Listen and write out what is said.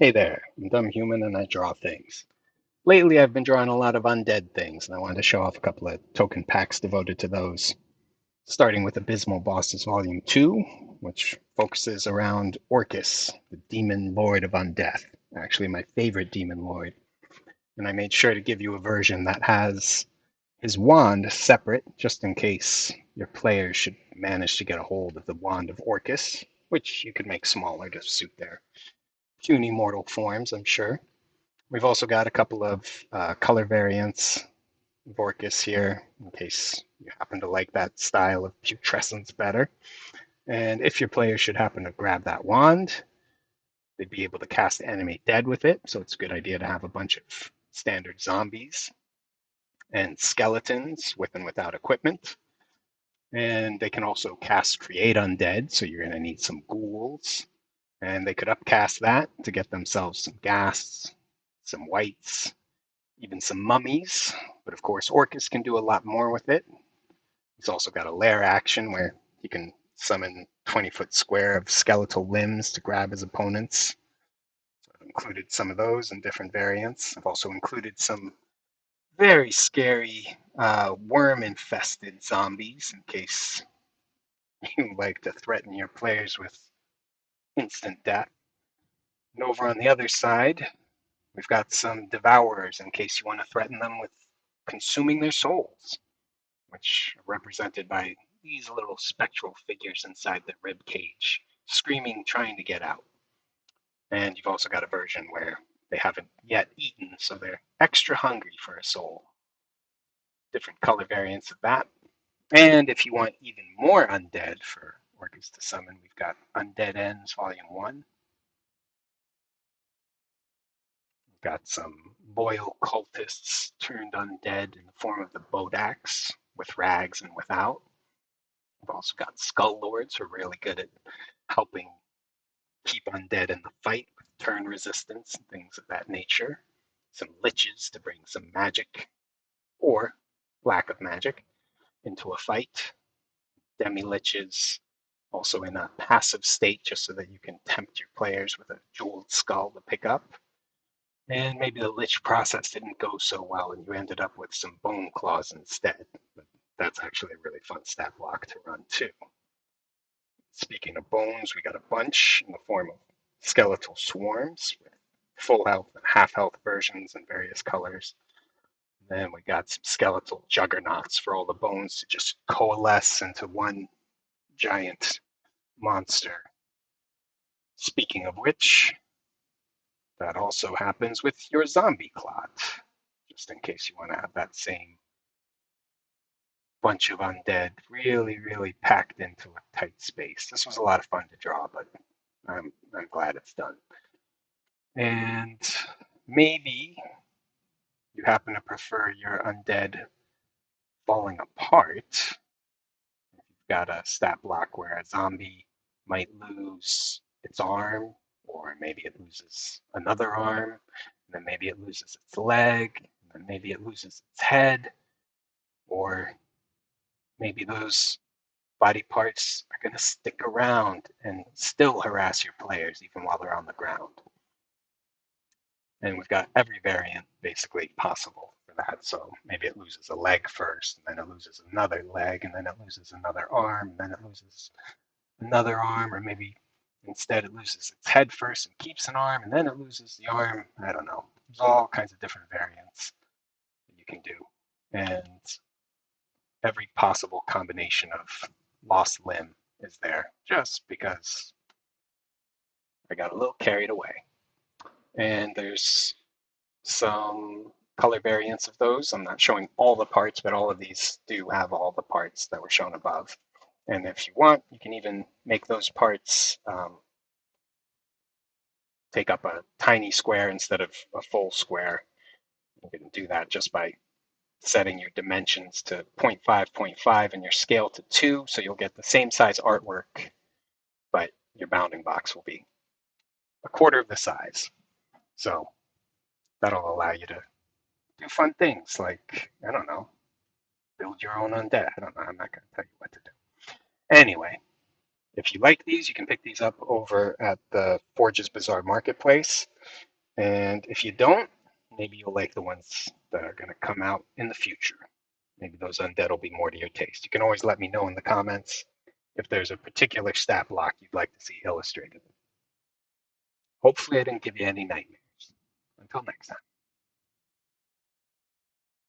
Hey there, I'm Dumb Human and I draw things. Lately, I've been drawing a lot of undead things, and I wanted to show off a couple of token packs devoted to those. Starting with Abysmal Bosses Volume 2, which focuses around Orcus, the demon lord of undeath. Actually, my favorite demon lord. And I made sure to give you a version that has his wand separate, just in case your players should manage to get a hold of the wand of Orcus, which you could make smaller to suit their puny mortal forms, I'm sure. We've also got a couple of color variants of Orcus here, in case you happen to like that style of putrescence better. And if your players should happen to grab that wand, they'd be able to cast Animate Dead with it, so it's a good idea to have a bunch of standard zombies and skeletons with and without equipment. And they can also cast Create Undead, so you're going to need some ghouls. And they could upcast that to get themselves some ghasts, some whites, even some mummies. But of course, Orcus can do a lot more with it. He's also got a lair action where he can summon 20-foot square of skeletal limbs to grab his opponents. So I've included some of those in different variants. I've also included some very scary worm-infested zombies in case you like to threaten your players with instant death. And over on the other side, we've got some devourers in case you want to threaten them with consuming their souls, which are represented by these little spectral figures inside the rib cage, screaming, trying to get out. And you've also got a version where they haven't yet eaten, so they're extra hungry for a soul. Different color variants of that. And if you want even more undead for Orcus to summon, we've got Undead Ends Volume 1. We've got some loyal cultists turned undead in the form of the Bodax, with rags and without. We've also got Skull Lords who are really good at helping keep undead in the fight with turn resistance and things of that nature. Some liches to bring some magic or lack of magic into a fight. Demi liches also in a passive state just so that you can tempt your players with a jeweled skull to pick up. And maybe the lich process didn't go so well and you ended up with some bone claws instead. But that's actually a really fun stat block to run too. Speaking of bones, we got a bunch in the form of skeletal swarms with full health and half health versions in various colors. Then we got some skeletal juggernauts for all the bones to just coalesce into one giant monster. Speaking of which, that also happens with your zombie clot, just in case you want to have that same bunch of undead really, really packed into a tight space. This was a lot of fun to draw, but I'm glad it's done. And maybe you happen to prefer your undead falling apart. You've got a stat block where a zombie might lose its arm, or maybe it loses another arm, and then maybe it loses its leg, and then maybe it loses its head, or maybe those body parts are going to stick around and still harass your players even while they're on the ground. And we've got every variant basically possible for that. So maybe it loses a leg first, and then it loses another leg, and then it loses another arm, and then it loses another arm, or maybe instead it loses its head first and keeps an arm, and then it loses the arm. I don't know. There's all kinds of different variants that you can do. And every possible combination of lost limb is there just because I got a little carried away. And there's some color variants of those. I'm not showing all the parts, but all of these do have all the parts that were shown above. And if you want, you can even make those parts take up a tiny square instead of a full square. You can do that just by setting your dimensions to 0.5, 0.5 and your scale to 2, so you'll get the same size artwork, but your bounding box will be a quarter of the size. So that'll allow you to do fun things like, I don't know, build your own undead. I don't know. I'm not going to tell you what to do. Anyway, if you like these, you can pick these up over at the Forge's Bazaar Marketplace. And if you don't, maybe you'll like the ones that are going to come out in the future. Maybe those undead will be more to your taste. You can always let me know in the comments if there's a particular stat block you'd like to see illustrated. Hopefully I didn't give you any nightmares. Until next time.